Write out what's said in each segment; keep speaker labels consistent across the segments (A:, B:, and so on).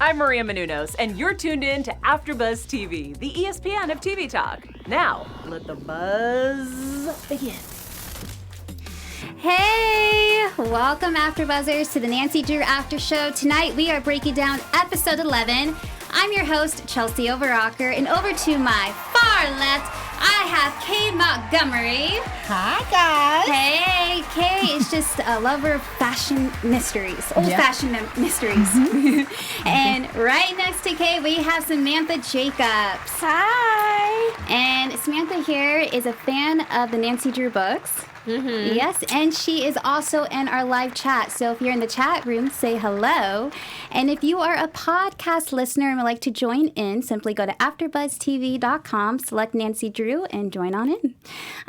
A: I'm Maria Menounos, and you're tuned in to AfterBuzz TV, the ESPN of TV talk. Now, let the buzz begin.
B: Hey, welcome AfterBuzzers to the Nancy Drew After Show. Tonight we are breaking down episode 11. I'm your host, Chelsie Overocker, and over to my far left, I have Kay Montgomery.
C: Hi, guys.
B: Hey, Kay is just a lover of fashion mysteries, old-fashioned mysteries. And right next to Kay, we have Samantha Jacobs.
C: Hi.
B: And Samantha here is a fan of the Nancy Drew books. Mm-hmm. Yes, and she is also in our live chat. So if you're in the chat room, say hello. And if you are a podcast listener and would like to join in, simply go to AfterBuzzTV.com, select Nancy Drew, and join on in.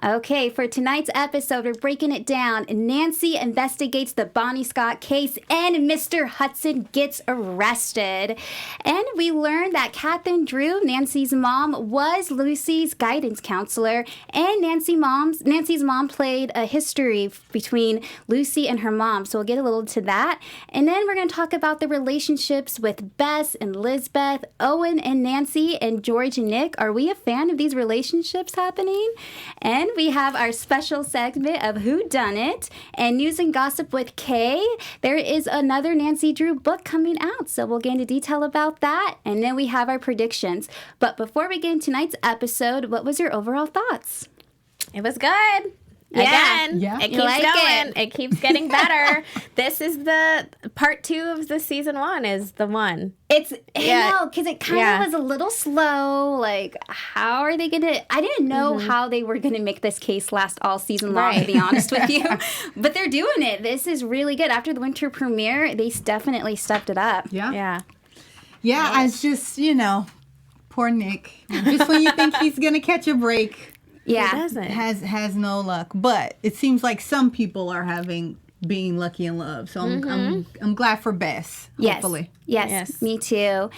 B: Okay, for tonight's episode, we're breaking it down. Nancy investigates the Bonny Scot case, and Mr. Hudson gets arrested. And we learned that Katherine Drew, Nancy's mom, was Lucy's guidance counselor, and Nancy's mom played a history between Lucy and her mom. So we'll get a little to that. And then we're going to talk about the relationships with Bess and Lizbeth, Owen and Nancy, and George and Nick. Are we a fan of these relationships happening? And we have our special segment of Whodunit and news and gossip with Kay. There is another Nancy Drew book coming out, so we'll get into detail about that. And then we have our predictions. But before we get into tonight's episode, what was your overall thoughts?
D: It was good.
B: Yeah.
D: Again,
C: yeah.
D: it keeps
B: like
D: going. It keeps getting better. This is the part 2 of the season 1 is the one.
B: I know, because it kind of was a little slow. Like, how are they going to... I didn't know how they were going to make this case last all season long, to be honest with you. But they're doing it. This is really good. After the winter premiere, they definitely stepped it up.
C: Yeah, it's just, poor Nick. Just when you think he's going to catch a break...
B: Yeah.
D: He doesn't.
C: Has no luck. But it seems like some people are being lucky in love. So I'm glad for Bess. Hopefully.
B: Yes, me too.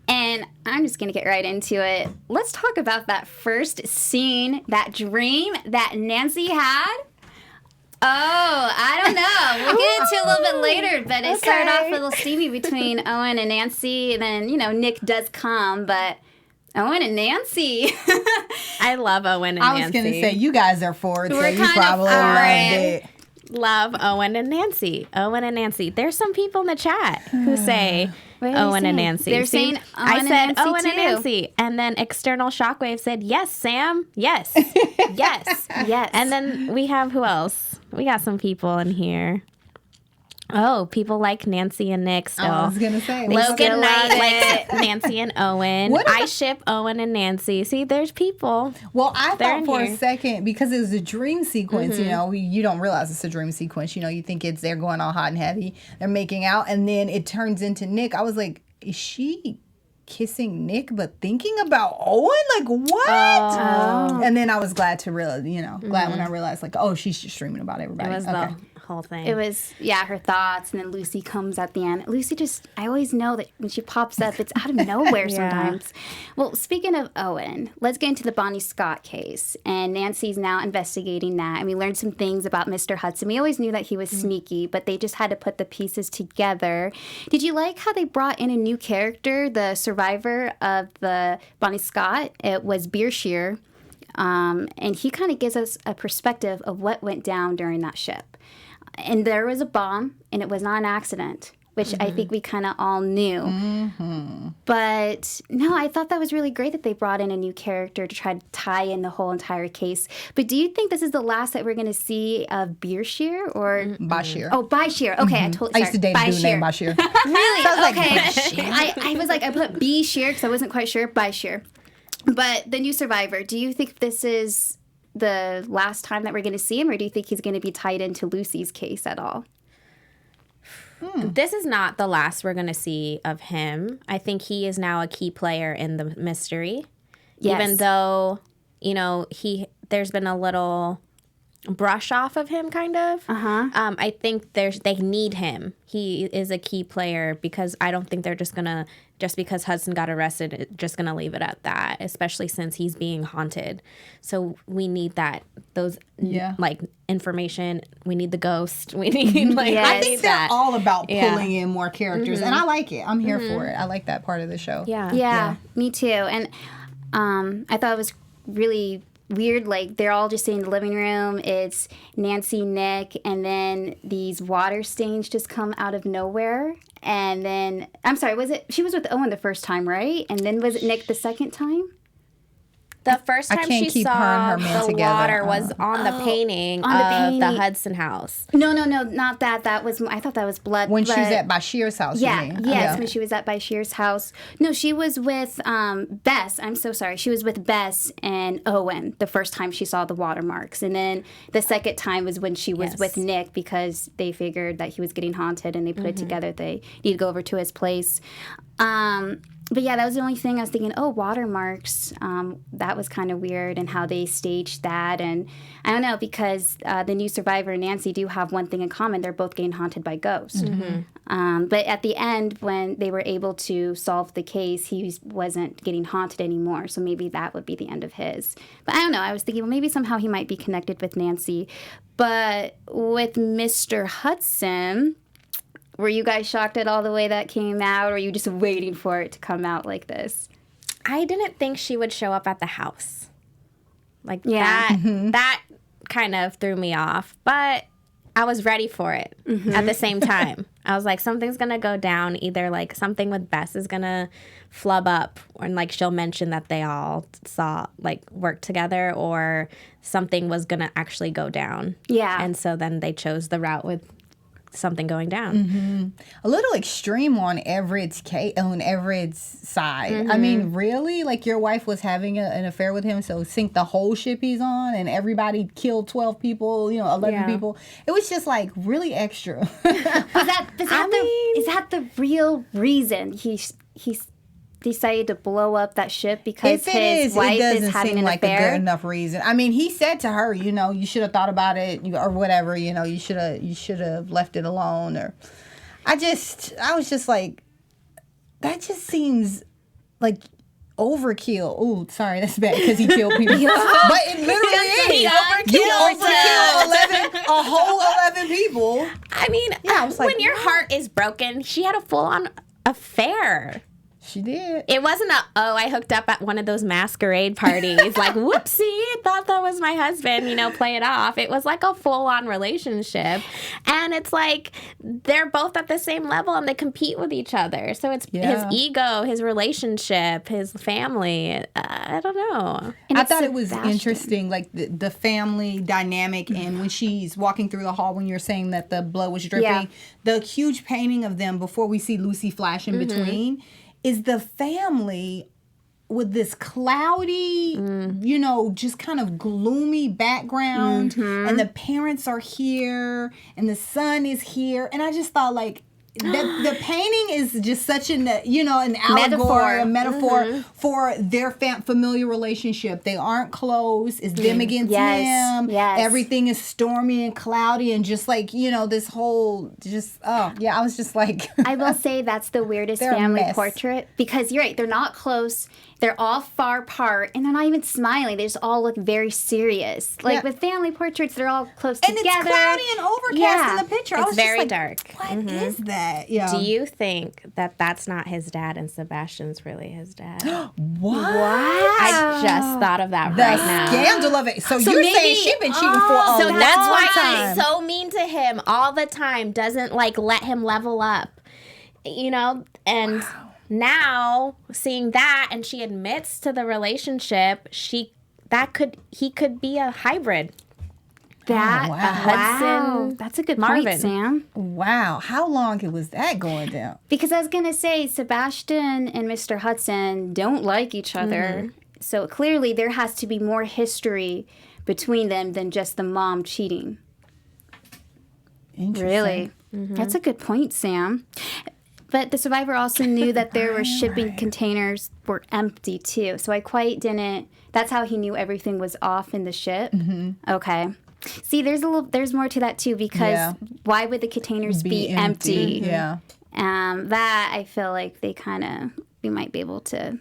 B: And I'm just going to get right into it. Let's talk about that first scene, that dream that Nancy had. Oh, I don't know. We'll get into it a little bit later, but it started off a little steamy between Owen and Nancy. And then, Nick does come, but... Owen and Nancy.
D: I love Owen and Nancy.
C: I was going to say, you guys are for it, so you
B: kind of
C: probably
B: for
C: loved
B: it.
C: it.
D: Love Owen and Nancy. Owen and Nancy. There's some people in the chat who say Owen and Nancy.
B: They're saying Owen
D: I
B: and
D: said
B: Nancy
D: Owen
B: too.
D: and Nancy. And then external shockwave said, yes, Sam. Yes. Yes.
B: Yes.
D: And then we have who else? We got some people in here. Oh, people like Nancy and Nick still.
C: I was going to say.
D: Logan Knight
B: love
D: likes Nancy and Owen. I ship Owen and Nancy. See, there's people.
C: Well, I
D: They're
C: thought
D: in
C: for
D: here.
C: a second, because it was a dream sequence, you don't realize it's a dream sequence. You think they're going all hot and heavy. They're making out, and then it turns into Nick. I was like, is she kissing Nick but thinking about Owen? Like, what?
D: Oh.
C: And then I was glad to realize, glad when I realized, like, oh, she's just dreaming about everybody.
D: It was the whole thing.
B: It was, her thoughts, and then Lucy comes at the end. Lucy I always know that when she pops up, it's out of nowhere sometimes. Well, speaking of Owen, let's get into the Bonny Scot case. And Nancy's now investigating that, and we learned some things about Mr. Hudson. We always knew that he was sneaky, but they just had to put the pieces together. Did you like how they brought in a new character, the survivor of the Bonny Scot? It was Beershear. And he kind of gives us a perspective of what went down during that ship. And there was a bomb, and it was not an accident, which I think we kind of all knew. But no, I thought that was really great that they brought in a new character to try to tie in the whole entire case. But do you think this is the last that we're going to see of Beershear or
C: Bashir.
B: Oh, Bashir. Okay,
C: I used to date a dude named Bashir.
B: Really?
C: I was like,
B: Okay. I was like, I put Beershear because I wasn't quite sure. Bashir. But the new survivor, do you think this is the last time that we're going to see him, or do you think he's going to be tied into Lucy's case at all?
D: This is not the last we're going to see of him. I think he is now a key player in the mystery.
B: Yes.
D: Even though, there's been a little brush off of him, kind of. I think they need him. He is a key player because I don't think they're just because Hudson got arrested, just gonna leave it at that, especially since he's being haunted. So we need those information. We need the ghost. We need
C: I think they're all about pulling in more characters, and I like it. I'm here for it. I like that part of the show.
B: Yeah, me too. And I thought it was really weird, like they're all just sitting in the living room. It's Nancy, Nick, and then these water stains just come out of nowhere. And then, I'm sorry, she was with Owen the first time, right? And then was it Nick the second time?
D: The first time she saw the water was on the painting of the Hudson house.
B: No, not that. That was, I thought that was blood.
C: When she was at Bashir's house,
B: yeah,
C: you mean?
B: Yes, when she was at Bashir's house. No, she was with Bess. I'm so sorry. She was with Bess and Owen the first time she saw the watermarks. And then the second time was when she was with Nick because they figured that he was getting haunted and they put it together. They need to go over to his place. But yeah, that was the only thing I was thinking, watermarks. That was kind of weird and how they staged that. And I don't know, because the new survivor and Nancy do have one thing in common. They're both getting haunted by ghosts. But at the end, when they were able to solve the case, he wasn't getting haunted anymore. So maybe that would be the end of his. But I don't know. I was thinking, well, maybe somehow he might be connected with Nancy. But with Mr. Hudson... Were you guys shocked at all the way that came out, or were you just waiting for it to come out like this?
D: I didn't think she would show up at the house. That kind of threw me off, but I was ready for it at the same time. I was like, something's going to go down. Either like something with Bess is going to flub up, and like she'll mention that they all work together, or something was going to actually go down. Yeah. And so then they chose the route with something going down.
C: A little extreme on Everett's side. I mean, really? Like, your wife was having an affair with him, so sink the whole ship he's on, and everybody killed 12 people, 11 people. It was just like really extra.
B: Is that the real reason he's decided to blow up that ship because his wife is having an affair? It doesn't seem like a good enough reason.
C: I mean, he said to her, you should have thought about it, or whatever. You should have left it alone. Or, I was just like, that just seems like overkill. Ooh, sorry, that's bad because he killed people. But it literally is. You overkill a whole 11 people.
D: I mean, I was like, when your heart is broken, she had a full-on affair.
C: She did.
D: It wasn't I hooked up at one of those masquerade parties. Like, whoopsie, thought that was my husband, play it off. It was like a full-on relationship. And it's like, they're both at the same level and they compete with each other. So it's his ego, his relationship, his family. I don't know.
C: And I thought it was interesting, like the family dynamic. And when she's walking through the hall, when you're saying that the blood was dripping, the huge painting of them before we see Lucy flash in between is the family with this cloudy, just kind of gloomy background. And the parents are here and the son is here. And I just thought, like, the painting is just such an allegory, a metaphor for their familiar relationship. They aren't close. It's them against him. Yes. Everything is stormy and cloudy and just like, this whole I was just like.
B: I will say that's the weirdest family portrait because you're right. They're not close. They're all far apart, and they're not even smiling. They just all look very serious. Like with family portraits, they're all close together.
C: And it's cloudy and overcast in the picture.
D: It's very dark.
C: What is that? Yeah.
D: Do you think that that's not his dad and Sebastian's really his dad?
C: What?
D: I just thought of that right now.
C: The scandal of it. So you're saying she's been cheating for a long time.
D: So that's why he's so mean to him all the time. Doesn't let him level up. And now seeing that, and she admits to the relationship, he could be a hybrid. Hudson,
B: that's a good
D: Marvin.
B: point, Sam.
C: Wow, how long was that going down?
B: Because I was gonna say Sebastian and Mr. Hudson don't like each other, so clearly there has to be more history between them than just the mom cheating.
C: Interesting.
B: Really, that's a good point, Sam. But the survivor also knew that there were shipping containers were empty, too. So I quite didn't... That's how he knew everything was off in the ship? Okay. See, there's more to that too, because why would the containers be empty?
C: Yeah.
B: That I feel like we might be able to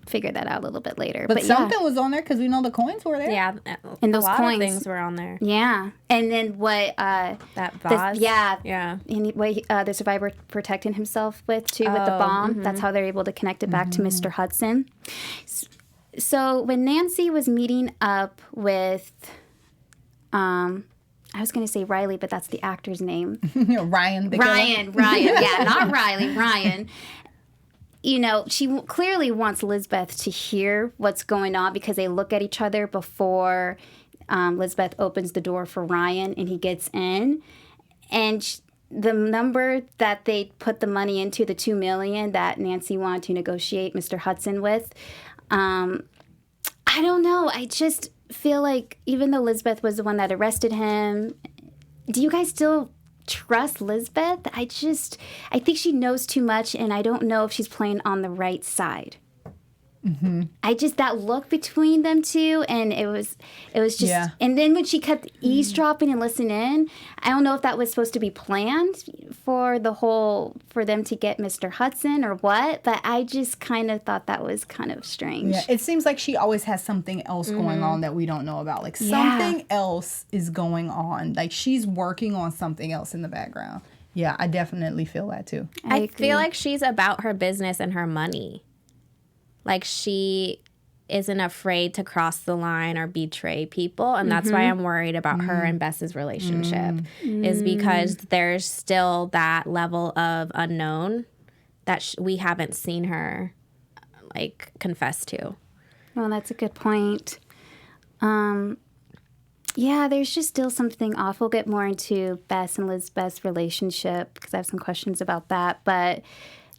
B: figure that out a little bit later.
C: But something was on there because we know the coins were there.
D: Yeah,
B: and those
D: a lot
B: coins,
D: of things were on there.
B: Yeah, and then what?
D: That vase.
B: Yeah. And what the survivor protected himself with too, with the bomb. Mm-hmm. That's how they're able to connect it back to Mr. Hudson. So when Nancy was meeting up with, I was going to say Riley, but that's the actor's name.
C: Ryan.
B: Ryan. Yeah, not Riley. Ryan. You know, she clearly wants Lizbeth to hear what's going on because they look at each other before Lizbeth opens the door for Ryan and he gets in. And the number that they put the money into, the $2 million that Nancy wanted to negotiate Mr. Hudson with, I don't know. I just feel like even though Lizbeth was the one that arrested him, do you guys still trust Lizbeth? I think she knows too much, and I don't know if she's playing on the right side. Mm-hmm. That look between them two, and it was just, and then when she kept eavesdropping and listening in, I don't know if that was supposed to be planned for them to get Mr. Hudson or what, but I just kind of thought that was kind of strange.
C: Yeah, it seems like she always has something else going on that we don't know about. Like something else is going on. Like she's working on something else in the background. Yeah, I definitely feel that too.
D: I feel like she's about her business and her money. Like, she isn't afraid to cross the line or betray people. And that's why I'm worried about her and Bess's relationship, is because there's still that level of unknown that we haven't seen her, like, confess to.
B: Well, that's a good point. Yeah, there's just still something off. We'll get more into Bess and Lizbeth's relationship because I have some questions about that. But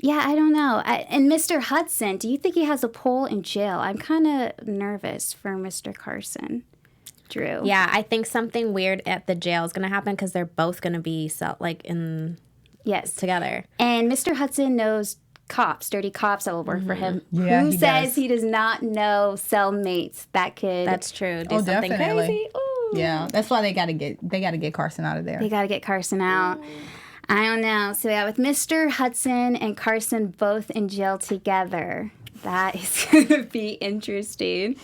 B: yeah, I don't know. And Mr. Hudson, do you think he has a pull in jail? I'm kind of nervous for Mr. Carson Drew.
D: Yeah, I think something weird at the jail is going to happen because they're both going to be together.
B: And Mr. Hudson knows dirty cops that will work for him.
C: Yeah,
B: Who says he does not know cellmates that could?
D: That's true. Do something
C: definitely.
D: crazy. Ooh.
C: Yeah, that's why they got to get Carson out of there.
B: They got to get Carson out. I don't know. So yeah, with Mr. Hudson and Carson both in jail together, that is going to be interesting.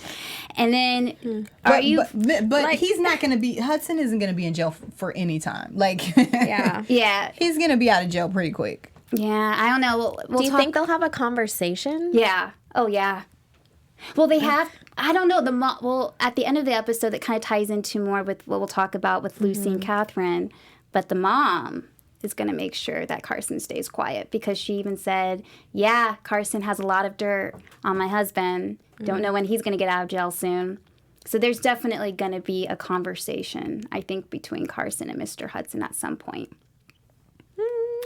B: And then,
C: but he's not going to be. Hudson isn't going to be in jail for any time. Like,
B: yeah,
C: he's going to be out of jail pretty quick.
B: Yeah, I don't know.
D: Do you think they'll have a conversation?
B: Yeah. Oh yeah. Well, they have. I don't know. Well, at the end of the episode, that kind of ties into more with what we'll talk about with Lucy and Katherine. But the mom is going to make sure that Carson stays quiet because she even said, yeah, Carson has a lot of dirt on my husband. Don't know when he's going to get out of jail soon. So there's definitely going to be a conversation, I think, between Carson and Mr. Hudson at some point.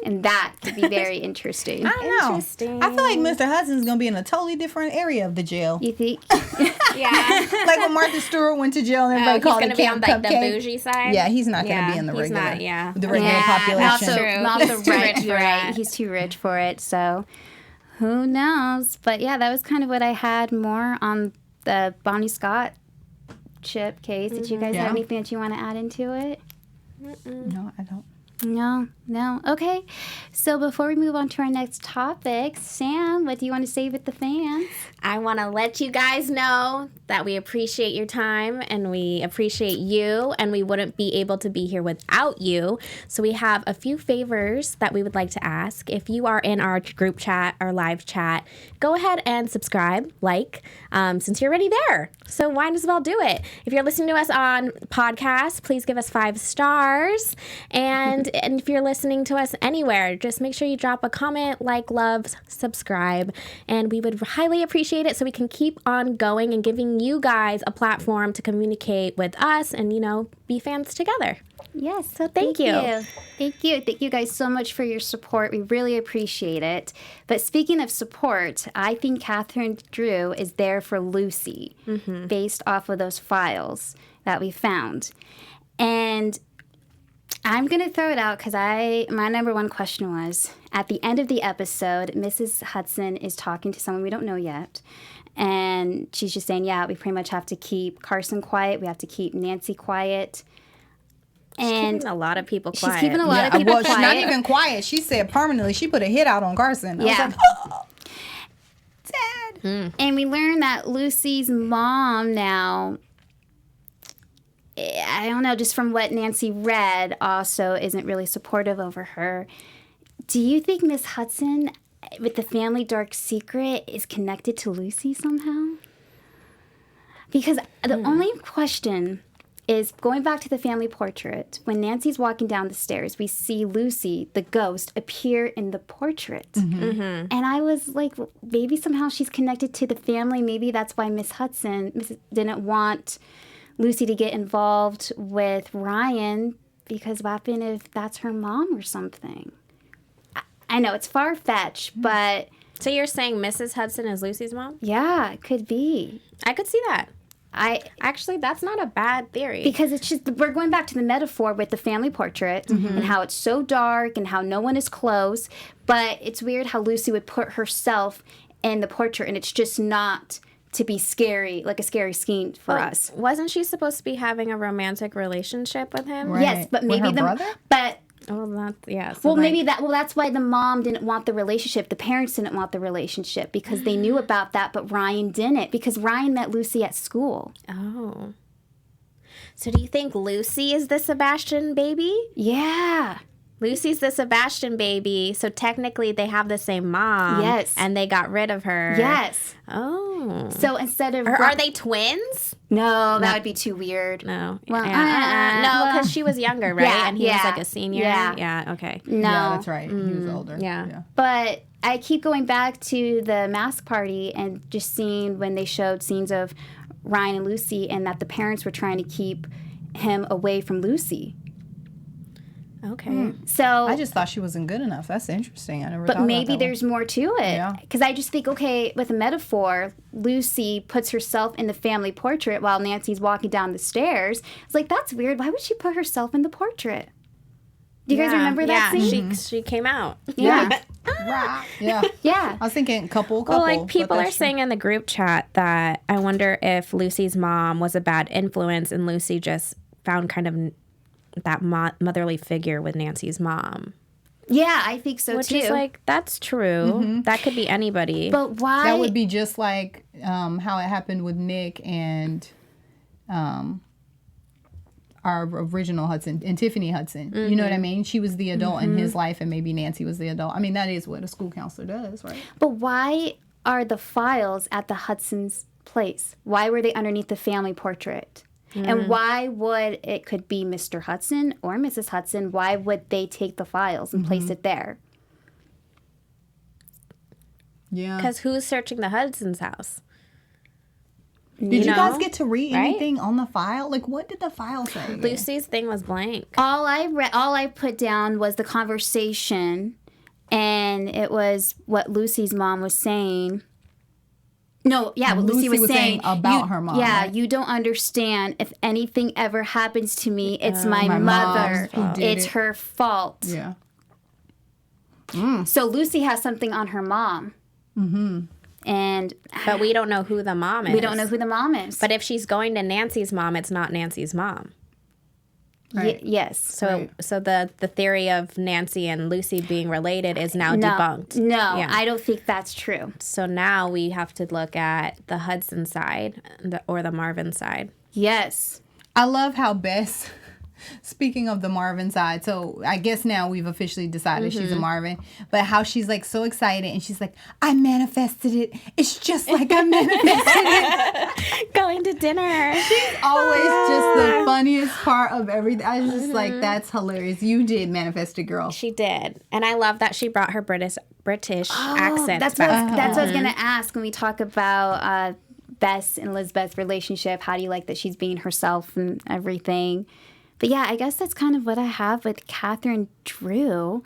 B: And that could be very interesting.
C: I don't know. Interesting. I feel like Mr. Hudson's going to be in a totally different area of the jail.
B: You think?
D: Yeah.
C: Like when Martha Stewart went to jail and everybody called it Camp Cupcake.
D: He's going to be on the bougie side?
C: Yeah, he's not going to be in the regular. The regular population.
B: Not the rich, right? He's too rich for it. So who knows? But yeah, that was kind of what I had more on the Bonny Scot chip case. Did you guys have anything that you want to add into it?
C: No, I don't.
B: No. Okay. So before we move on to our next topic, Sam, what do you want to say with the fans?
D: I want to let you guys know that we appreciate your time and we appreciate you, and we wouldn't be able to be here without you. So we have a few favors that we would like to ask. If you are in our group chat, our live chat, go ahead and subscribe, since you're already there. So why as well do it? If you're listening to us on podcast, please give us 5 stars. And if you're listening to us anywhere, just make sure you drop a comment, love, subscribe, and we would highly appreciate it so we can keep on going and giving you guys a platform to communicate with us and, be fans together.
B: Yes.
D: So thank you.
B: Thank you. Thank you guys so much for your support. We really appreciate it. But speaking of support, I think Katherine Drew is there for Lucy based off of those files that we found. And I'm going to throw it out because my number one question was, at the end of the episode, Mrs. Hudson is talking to someone we don't know yet. And she's just saying, yeah, we pretty much have to keep Carson quiet. We have to keep Nancy quiet. And
D: Keeping a lot of people quiet.
B: she's keeping a lot of people
C: well,
B: quiet.
C: she's not even quiet. She said permanently. She put a hit out on Carson. I was
B: Yeah.
C: like, oh, Dad.
B: And we learned that Lucy's mom now, I don't know, just from what Nancy read, also isn't really supportive over her. Do you think Miss Hudson, with the family dark secret, is connected to Lucy somehow? Because the only question is, going back to the family portrait, when Nancy's walking down the stairs, we see Lucy, the ghost, appear in the portrait. And I was like, maybe somehow she's connected to the family. Maybe that's why Miss Hudson didn't want Lucy to get involved with Ryan, because what happened if that's her mom or something? I know it's far-fetched, but...
D: So you're saying Mrs. Hudson is Lucy's mom?
B: Yeah, it could be.
D: I could see that.
B: Actually,
D: that's not a bad theory.
B: Because it's just, we're going back to the metaphor with the family portrait and how it's so dark and how no one is close. But it's weird how Lucy would put herself in the portrait, and it's just not to be scary, like a scary scene for us.
D: Wasn't she supposed to be having a romantic relationship with him?
C: Right.
B: Yes, but
C: With
B: maybe
C: her brother?
B: That's why the mom didn't want the relationship. The parents didn't want the relationship because they knew about that, but Ryan didn't, because Ryan met Lucy at school.
D: Oh. So do you think Lucy is the Sebastian baby?
B: Yeah.
D: Lucy's the Sebastian baby, so technically they have the same mom.
B: Yes.
D: And they got rid of her.
B: Yes.
D: Oh.
B: So instead of...
D: Are they twins?
B: No, that would be too weird.
D: No.
B: Well,
D: No, because she was younger, right?
B: Yeah,
D: and he was
B: yeah,
D: like a senior?
B: yeah.
D: Yeah, okay.
B: No.
C: Yeah, that's right. He was older.
D: Yeah.
B: But I keep going back to the mask party and just seeing when they showed scenes of Ryan and Lucy, and that the parents were trying to keep him away from Lucy.
D: Okay.
B: So
C: I just thought she wasn't good enough. That's interesting. I never thought
B: but
C: about
B: maybe
C: that
B: there's more to it.
C: Yeah.
B: Because I just think, okay, with a metaphor, Lucy puts herself in the family portrait while Nancy's walking down the stairs. It's like, that's weird. Why would she put herself in the portrait? Do you guys remember that scene?
D: She came out.
B: Yeah.
C: Right. Yeah.
B: Yeah.
C: I was thinking couple.
D: Well, like
C: but
D: people
C: that's
D: are
C: true.
D: saying in the group chat that I wonder if Lucy's mom was a bad influence and Lucy just found kind of that motherly figure with Nancy's mom.
B: Yeah, I think so
D: Which
B: too.
D: is like, that's true. That could be anybody.
B: But why?
C: That would be just like how it happened with Nick and our original Hudson and Tiffany Hudson. You know what I mean? She was the adult in his life, and maybe Nancy was the adult. I mean, that is what a school counselor does, right?
B: But why are the files at the Hudson's place? Why were they underneath the family portrait? And why would it could be Mr. Hudson or Mrs. Hudson? Why would they take the files and place it there?
C: Yeah.
D: Because who's searching the Hudson's house?
C: Did you guys
D: know,
C: get to read
D: right?
C: anything on the file? Like, what did the file say? again?
D: Lucy's thing was blank.
B: All I put down was the conversation, and it was what Lucy's mom was saying. No, yeah, what Lucy was saying
C: about her mom.
B: Yeah,
C: right?
B: you don't understand. If anything ever happens to me, it's my
C: my
B: mother.
C: mom's who did
B: It's
C: it.
B: her fault.
C: Yeah.
B: So Lucy has something on her mom. And
D: But we don't know who the mom is.
B: we don't know who the mom is.
D: But if she's going to Nancy's mom, it's not Nancy's mom.
C: Right.
B: Yes.
D: So the theory of Nancy and Lucy being related is now debunked.
B: No,
D: Yeah.
B: I don't think that's true.
D: So now we have to look at the Hudson side or the Marvin side.
B: Yes.
C: I love how Bess, speaking of the Marvin side, so I guess now we've officially decided she's a Marvin, but how she's like so excited and she's like, I manifested it. It's just like I manifested it.
D: Going to dinner.
C: Always just the funniest part of everything. I was just like, that's hilarious. You did manifest it, girl.
D: She did. And I love that she brought her British accent
B: That's
D: back.
B: what I was going to ask when we talk about Bess and Lizbeth's relationship. How do you like that she's being herself and everything? But yeah, I guess that's kind of what I have with Katherine Drew.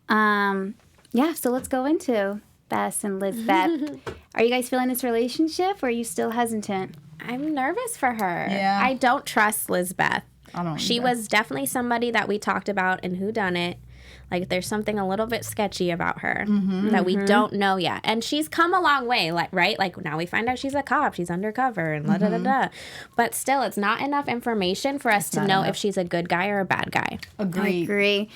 B: Yeah, so let's go into Bess and Lizbeth. Are you guys feeling this relationship, or are you still hesitant?
D: I'm nervous for her.
C: Yeah.
D: I don't trust Lizbeth.
C: I don't
D: She
C: either.
D: was definitely somebody that we talked about in Whodunit. Like there's something a little bit sketchy about her that we don't know yet. And she's come a long way, like right? Like now we find out she's a cop, she's undercover and da. But still, it's not enough information for us to know if she's a good guy or a bad guy.
C: Agreed.
B: I agree.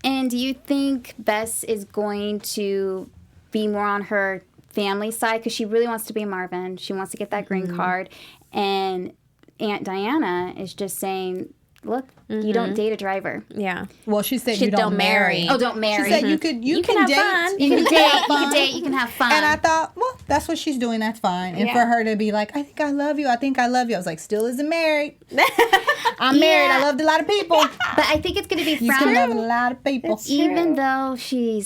B: And do you think Bess is going to be more on her family side? Because she really wants to be Marvin. She wants to get that green card. And Aunt Diana is just saying, look, you don't date a driver.
D: Yeah.
C: Well, she said you don't marry.
B: Oh, don't marry.
C: She said you can
D: have
C: date.
D: fun.
B: You can date, you can date, you can have fun.
C: And I thought, well, that's what she's doing. That's fine. And for her to be like, I think I love you. I think I love you. I was like, still isn't married. I'm married. I loved a lot of people.
B: But I think it's going to be
C: You
B: frowned
C: can love a lot of people.
B: Even though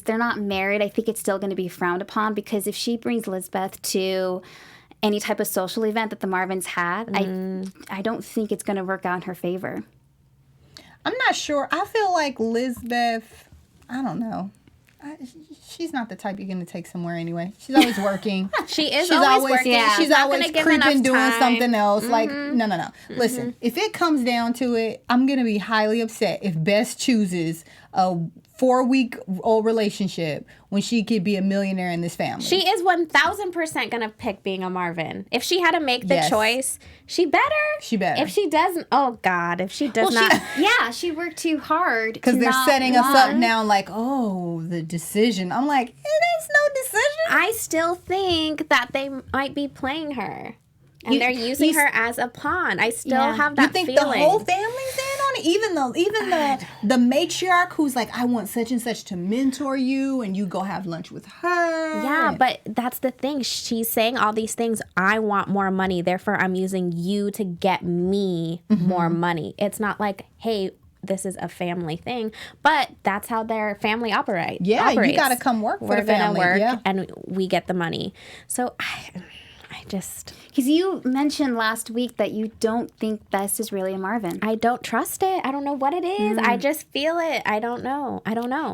B: they're not married, I think it's still going to be frowned upon, because if she brings Lizbeth to any type of social event that the Marvins had, I don't think it's going to work out in her favor.
C: I'm not sure. I feel like Lizbeth, I don't know. She's not the type you're going to take somewhere anyway. She's always working.
D: She's always working.
B: Yeah.
C: She's
D: not
C: always
D: gonna give
C: creeping,
D: enough
C: doing
D: time.
C: something else. Like, no. Listen, if it comes down to it, I'm going to be highly upset if Bess chooses a 4-week-old relationship when she could be a millionaire in this family.
D: She is 1,000% going to pick being a Marvin. If she had to make the choice, she better.
C: She better.
D: If she doesn't, oh God, if she does not.
B: She worked too hard.
C: Because they're setting us up now like, oh, the decision. I'm like, it is no decision.
D: I still think that they might be playing her. And they're using her as a pawn. I still have that
C: feeling. You think
D: feeling.
C: the whole family's in on it? Even the matriarch who's like, I want such and such to mentor you, and you go have lunch with her.
D: Yeah, but that's the thing. She's saying all these things. I want more money. Therefore, I'm using you to get me more money. It's not like, hey, this is a family thing, but that's how their family operates.
C: Yeah, you got to come work for the family.
D: We're gonna work, and we get the money. So I just...
B: Because you mentioned last week that you don't think Bess is really a Marvin.
D: I don't trust it. I don't know what it is. I just feel it. I don't know.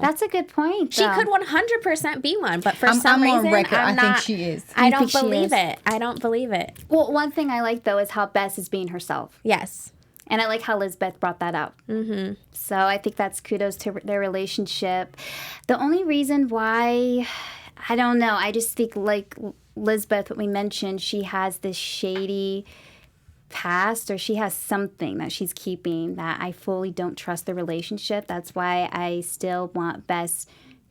B: That's a good point,
D: She
B: though.
D: could 100% be one, but for
C: I'm
D: some reason,
C: on record.
D: I'm
C: I
D: not.
C: think she is.
D: I
B: You
D: don't
B: think she
D: believe
B: is?
D: it. I don't believe it.
B: Well, one thing I like, though, is how Bess is being herself.
D: Yes.
B: And I like how Lizbeth brought that out. Mm-hmm. So I think that's kudos to their relationship. The only reason why, I don't know, I just think like Lizbeth, what we mentioned, she has this shady past, or she has something that she's keeping that I fully don't trust the relationship. That's why I still want Bess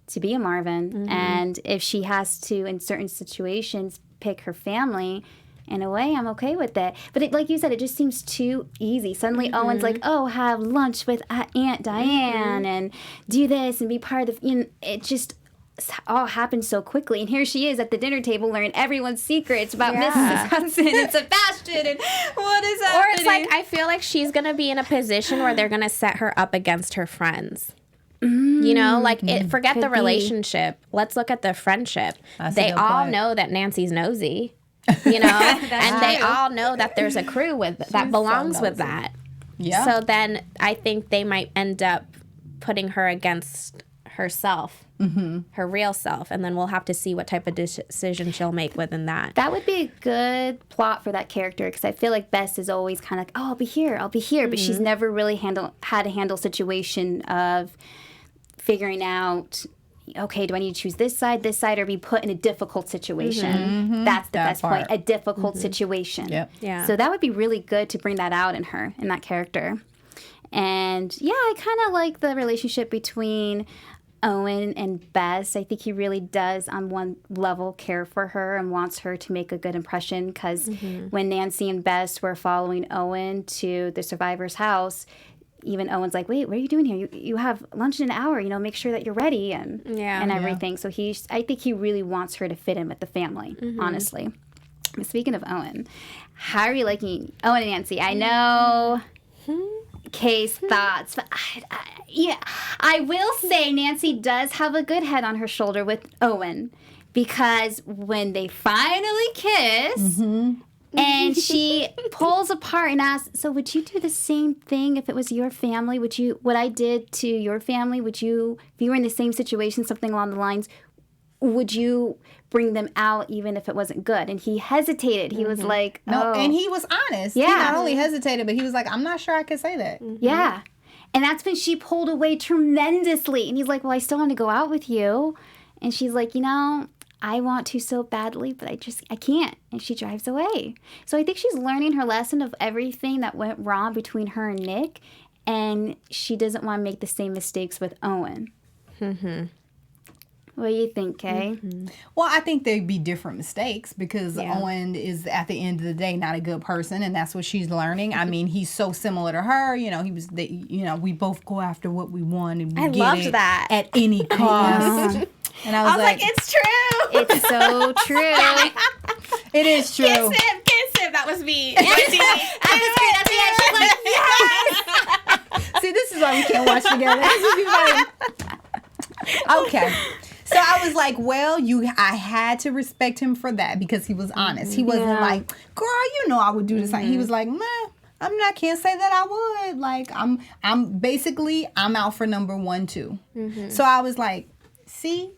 B: to be a Marvin. And if she has to, in certain situations, pick her family, in a way, I'm okay with it. But like you said, it just seems too easy. Suddenly Owen's like, oh, have lunch with Aunt Diane and do this and be part of the... it just all happened so quickly. And here she is at the dinner table learning everyone's secrets about Mrs. Hudson and Sebastian and what is happening.
D: Or it's like, I feel like she's going to be in a position where they're going to set her up against her friends. You know, like, forget the relationship. Let's look at the friendship. They all know that Nancy's nosy. You know, and they all know that there's a crew that belongs with that.
C: Yeah.
D: So then I think they might end up putting her against herself, her real self, and then we'll have to see what type of decision she'll make within that.
B: That would be a good plot for that character, because I feel like Bess is always kind of like, oh, I'll be here, but she's never really had to handle situation of figuring out, okay, do I need to choose this side, or be put in a difficult situation? That's the best point, a difficult situation.
C: Yep.
D: Yeah.
B: So that would be really good to bring that out in her, in that character. And yeah, I kind of like the relationship between Owen and Bess. I think he really does, on one level, care for her and wants her to make a good impression, because when Nancy and Bess were following Owen to the survivor's house, even Owen's like, wait, what are you doing here? You have lunch in an hour, make sure that you're ready and everything. So I think he really wants her to fit in with the family, honestly. Speaking of Owen, how are you liking Owen and Nancy? I know Kay's thoughts, but I will say Nancy does have a good head on her shoulder with Owen, because when they finally kiss, and she pulls apart and asks, so would you do the same thing if it was your family? What I did to your family, if you were in the same situation, something along the lines, would you bring them out even if it wasn't good? And he hesitated. He was like,
C: No,
B: oh.
C: and he was honest.
B: Yeah.
C: He not only hesitated, but he was like, I'm not sure I could say that.
B: Yeah. And that's when she pulled away tremendously. And he's like, well, I still want to go out with you. And she's like, I want to so badly, but I can't. And she drives away. So I think she's learning her lesson of everything that went wrong between her and Nick. And she doesn't want to make the same mistakes with Owen. Mm-hmm. What do you think, Kay?
C: Mm-hmm. Well, I think they'd be different mistakes because Owen is, at the end of the day, not a good person, and that's what she's learning. I mean, he's so similar to her. We both go after what we want, and we get
D: that
C: at any cost. And I was like,
D: it's true.
B: It's so true.
C: It is true.
D: Kiss him. That was me. She's like,
C: See, this is why we can't watch together. This would be funny. Okay. So I was like, well, I had to respect him for that because he was honest. He wasn't like, girl, I would do this. He was like, man, can't say that I would. Like, I'm out for number 1, too. Mm-hmm. So I was like, see.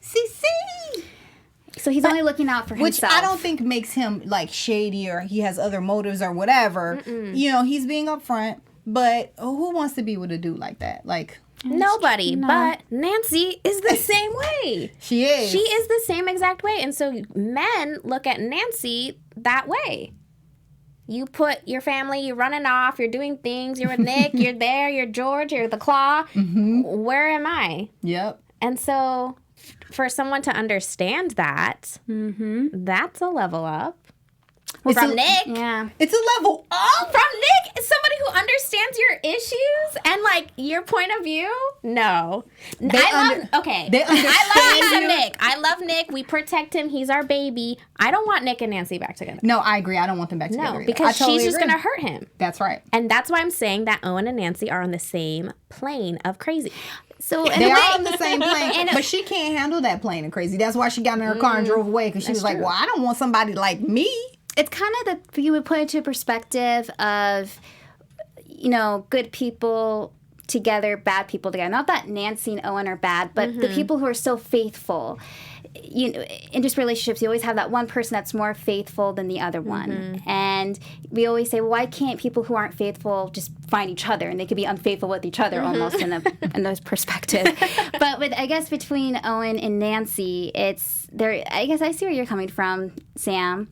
B: So he's only looking out for himself.
C: Which I don't think makes him like shady or he has other motives or whatever. He's being upfront. But who wants to be with a dude like that? Like,
D: nobody. No. But Nancy is the same way.
C: She is.
D: She is the same exact way. And so men look at Nancy that way. You put your family, you're running off, you're doing things, you're with Nick, you're there, you're George, you're the Claw. Mm-hmm. Where am I?
C: Yep.
D: And so for someone to understand that, that's a level up. From Nick.
B: Yeah.
C: It's a level up.
D: From Nick, somebody who understands your issues and like your point of view. No. I love Nick. I love Nick. We protect him. He's our baby. I don't want Nick and Nancy back together.
C: No, I agree. I don't want them back together.
D: No, because she's just going to hurt him.
C: That's right.
D: And that's why I'm saying that Owen and Nancy are on the same plane of crazy.
B: So
C: they're on the same plane, but she can't handle that plane of crazy. That's why she got in her car and drove away because she was like, well, I don't want somebody like me.
B: It's kind of you would put it into perspective of, good people together, bad people together. Not that Nancy and Owen are bad, but the people who are so faithful. In just relationships, you always have that one person that's more faithful than the other one. And we always say, well, why can't people who aren't faithful just find each other? And they could be unfaithful with each other almost in those perspectives. But I guess between Owen and Nancy, it's there. I guess I see where you're coming from, Sam.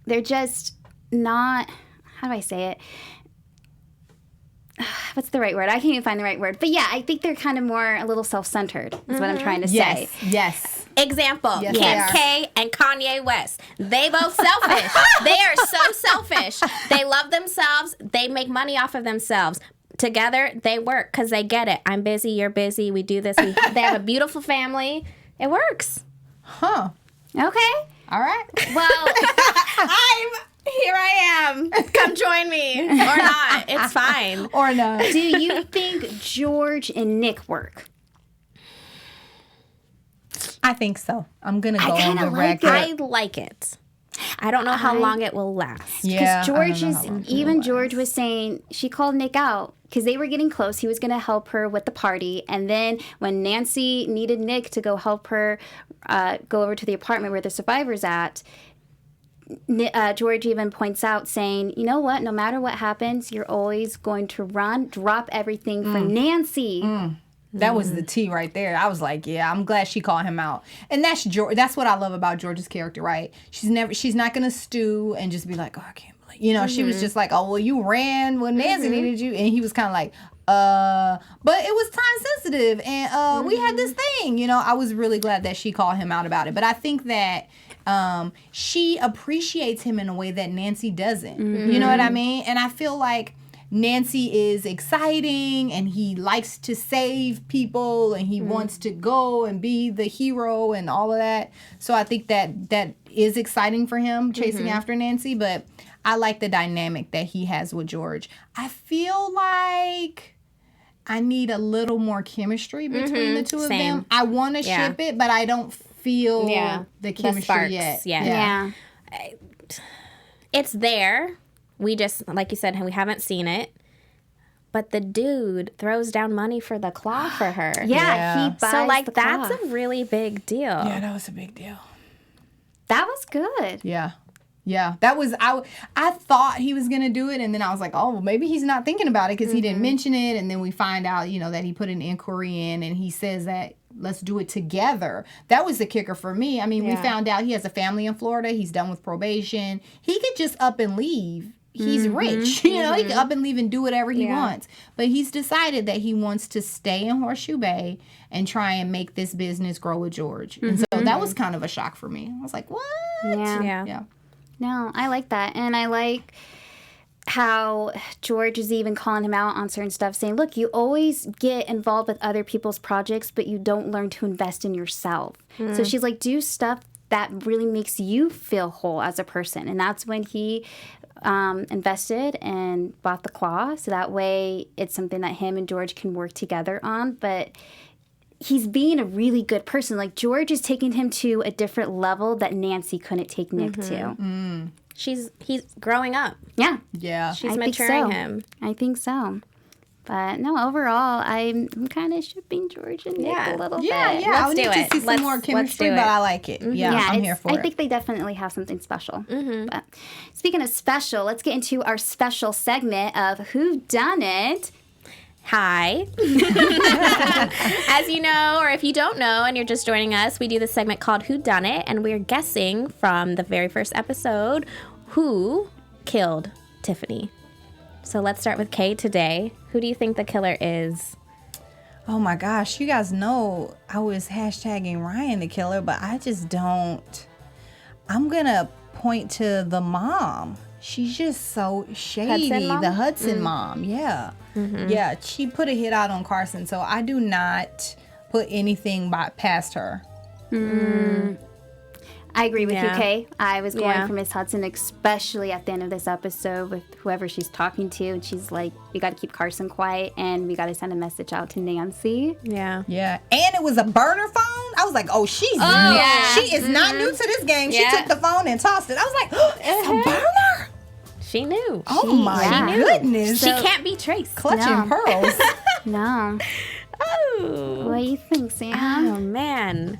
B: They're just not, how do I say it? What's the right word? I can't even find the right word. But yeah, I think they're kind of more a little self-centered is what I'm trying to say.
C: Yes.
D: Example, Kim K and Kanye West. They both selfish. They are so selfish. They love themselves. They make money off of themselves. Together, they work because they get it. I'm busy, you're busy, we do this. They have a beautiful family. It works.
C: Huh.
B: Okay.
C: All right.
B: Well,
D: here I am. Come join me. Or not. It's fine.
C: Or not.
B: Do you think George and Nick work?
C: I think so. I'm going to go on the
B: like
C: record.
D: I like it. I don't know how long it will last.
C: Yeah.
B: Because George was saying, she called Nick out because they were getting close. He was going to help her with the party. And then when Nancy needed Nick to go help her go over to the apartment where the survivor's at, George even points out saying, you know what, no matter what happens, you're always going to drop everything for Nancy.
C: That was the tea right there. I was like, yeah, I'm glad she called him out. And that's George. That's what I love about George's character, right? She's not going to stew and just be like, oh, I can't believe. She was just like, oh, well, you ran when Nancy needed you. And he was kind of like, but it was time sensitive. And we had this thing, I was really glad that she called him out about it. But I think that she appreciates him in a way that Nancy doesn't. You know what I mean? And I feel like Nancy is exciting and he likes to save people and he wants to go and be the hero and all of that. So I think that is exciting for him, chasing after Nancy. But I like the dynamic that he has with George. I feel like I need a little more chemistry between the two of them. I want to ship it, but I don't feel the chemistry yet.
D: Yeah. It's there. We just, like you said, we haven't seen it. But the dude throws down money for the claw for her.
B: He buys the
D: that's
B: claw.
D: a really big deal.
C: Yeah, that was a big deal.
B: That was good.
C: Yeah. Yeah, that was I thought he was gonna do it, and then I was like, oh, well, maybe he's not thinking about it because he didn't mention it, and then we find out, that he put an inquiry in, and he says that let's do it together. That was the kicker for me. I mean, we found out he has a family in Florida. He's done with probation. He could just up and leave. He's rich, he can up and leave and do whatever he wants. But he's decided that he wants to stay in Horseshoe Bay and try and make this business grow with George. And so that was kind of a shock for me. I was like, what?
B: Yeah. No, I like that. And I like how George is even calling him out on certain stuff, saying, look, you always get involved with other people's projects, but you don't learn to invest in yourself. So she's like, do stuff that really makes you feel whole as a person. And that's when he invested and bought the claw. So that way it's something that him and George can work together on. But he's being a really good person. Like, George is taking him to a different level that Nancy couldn't take Nick to.
D: He's growing up.
C: Yeah.
D: She's
B: I
D: maturing him.
B: I think so. But no, overall, I'm kind of shipping George and Nick a little bit.
C: I would
D: do
C: need to
D: it.
C: see some more chemistry, but I like it. Yeah, I'm here for it.
B: I think they definitely have something special. But speaking of special, let's get into our special segment of Whodunit.
D: Hi. As you know, or if you don't know and you're just joining us, we do this segment called Whodunit, and we're guessing from the very first episode who killed Tiffany. So let's start with Kay today. Who do you think the killer is?
C: Oh my gosh, you guys know I was hashtagging Ryan the killer, but I just don't. I'm going to point to the mom. She's just so shady. The Hudson mom, yeah. Yeah, she put a hit out on Carson, so I do not put anything past her.
B: I agree with you, Kay. I was going for Miss Hudson, especially at the end of this episode with whoever she's talking to. And she's like, we got to keep Carson quiet, and we got to send a message out to Nancy.
D: Yeah.
C: Yeah. And it was a burner phone. I was like, oh, she is not new to this game. She took the phone and tossed it. I was like, oh, it's a burner?
D: She knew.
C: Oh, my goodness.
D: She can't be traced.
C: Clutching pearls.
B: No.
D: Oh.
B: What do you think, Sam?
D: Oh, man.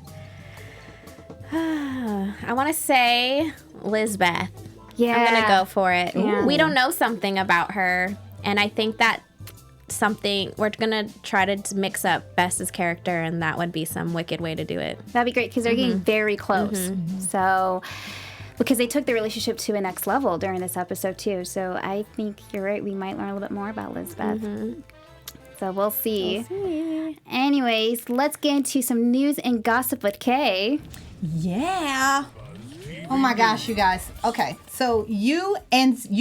D: I want to say Lizbeth.
B: Yeah.
D: I'm going to go for it.
B: Yeah.
D: We don't know something about her, and I think that we're going to try to mix up Bess's character, and that would be some wicked way to do it.
B: That'd be great, because they're getting very close. So, because they took the relationship to a next level during this episode, too. So I think you're right. We might learn a little bit more about Lizbeth. So we'll see. Anyways, let's get into some news and gossip with Kay.
C: Yeah. Oh my gosh, you guys. Okay, so you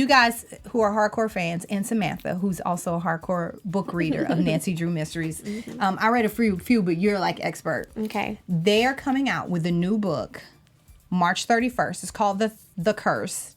C: guys who are hardcore fans, and Samantha, who's also a hardcore book reader of Nancy Drew mysteries. I read a few, but you're like expert.
D: Okay.
C: They are coming out with a new book, March 31st. It's called The Curse.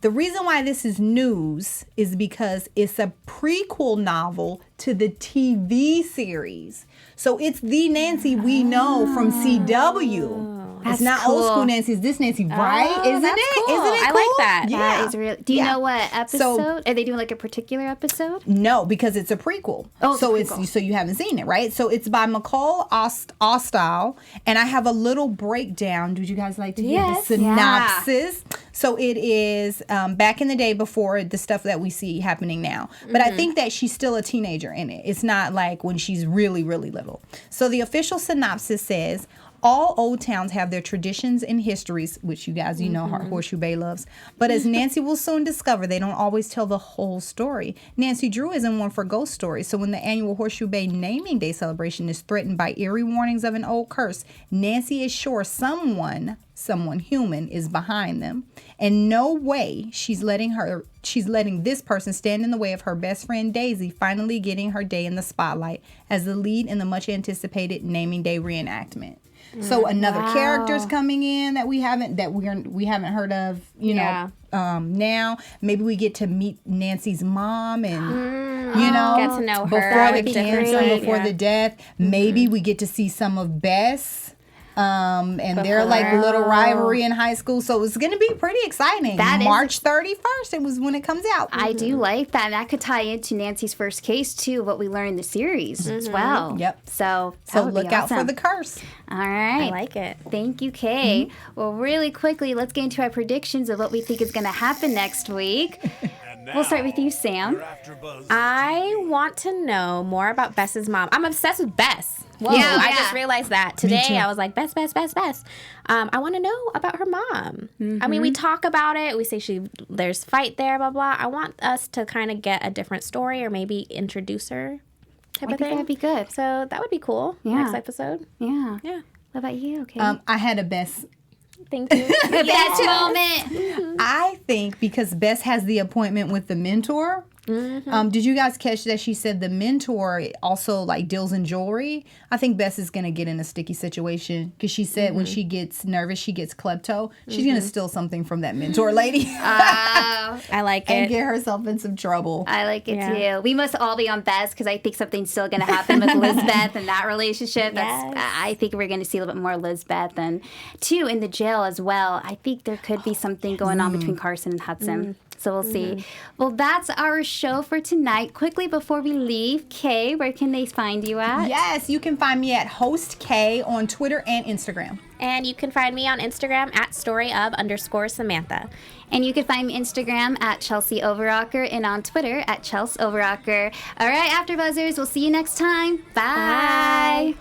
C: The reason why this is news is because it's a prequel novel to the TV series. So it's the Nancy we know from CW. It's not
B: cool.
C: old school Nancy. It's this Nancy, right? Isn't
D: that's
C: it?
D: cool.
C: Isn't it
D: I
C: cool?
D: like that.
C: Yeah.
B: That is real. Do you know what episode? Are they doing like a particular episode?
C: No, because it's a prequel.
B: Oh,
C: so
B: it's a prequel.
C: so you haven't seen it, right? So it's by McCall Ostall, and I have a little breakdown. Would you guys like to hear the synopsis? So it is back in the day before the stuff that we see happening now. But I think that she's still a teenager in it. It's not like when she's really, really little. So the official synopsis says, all old towns have their traditions and histories, which you guys, know, Horseshoe Bay loves. But as Nancy will soon discover, they don't always tell the whole story. Nancy Drew isn't one for ghost stories. So when the annual Horseshoe Bay naming day celebration is threatened by eerie warnings of an old curse, Nancy is sure someone human is behind them. And no way she's letting this person stand in the way of her best friend Daisy finally getting her day in the spotlight as the lead in the much anticipated naming day reenactment. So another character's coming in that we haven't heard of, now. Maybe we get to meet Nancy's mom and
D: get to know her
C: before the cancer, before the death. Maybe we get to see some of Bess. And they're like little rivalry in high school. So it's going to be pretty exciting.
B: That is-
C: March 31st, it was when it comes out.
B: I do like that. That could tie into Nancy's first case, too, what we learned in the series as well.
C: Yep.
B: So
C: Look out for the curse.
B: All right.
D: I like it.
B: Thank you, Kay. Well, really quickly, let's get into our predictions of what we think is going to happen next week. We'll start with you, Sam.
D: I want to know more about Bess's mom. I'm obsessed with Bess. Whoa,
B: Yeah.
D: I just realized that today. I was like, Bess. I want to know about her mom. I mean, we talk about it. We say there's fight there, blah, blah. I want us to kind of get a different story or maybe introduce her type
B: I
D: of
B: think
D: thing.
B: that'd be good.
D: So that would be cool.
B: Yeah.
D: Next episode.
B: Yeah.
D: Yeah.
B: What about you, okay?
C: I had a Bess.
D: Thank you.
B: The best moment.
C: I think because Bess has the appointment with the mentor. Did you guys catch that she said the mentor also like deals in jewelry? I think Bess is gonna get in a sticky situation because she said when she gets nervous, she gets klepto. She's gonna steal something from that mentor lady
D: I like
C: and
D: it.
C: get herself in some trouble.
B: I like it
D: Yeah.
B: too. We must all be on Bess because I think something's still going to happen with Lizbeth and that relationship.
D: Yes.
B: I think we're going to see a little bit more Lizbeth and two in the jail as well. I think there could be something going on between Carson and Hudson. So we'll see. Well, that's our show for tonight. Quickly before we leave, Kay, where can they find you at?
C: Yes, you can find me at Host K on Twitter and Instagram.
D: And you can find me on Instagram at @storyof_Samantha.
B: And you can find me Instagram at Chelsie Overocker and on Twitter at Chels Overocker. All right, AfterBuzzers, we'll see you next time. Bye.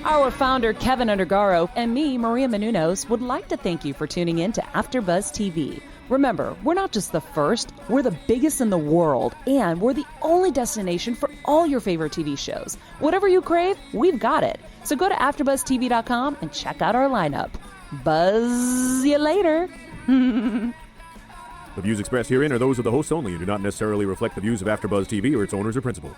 A: Our founder, Keven Undergaro, and me, Maria Menounos, would like to thank you for tuning in to AfterBuzz TV. Remember, we're not just the first, we're the biggest in the world, and we're the only destination for all your favorite TV shows. Whatever you crave, we've got it. So go to AfterBuzzTV.com and check out our lineup. Buzz you later.
E: The views expressed herein are those of the hosts only and do not necessarily reflect the views of AfterBuzz TV or its owners or principal.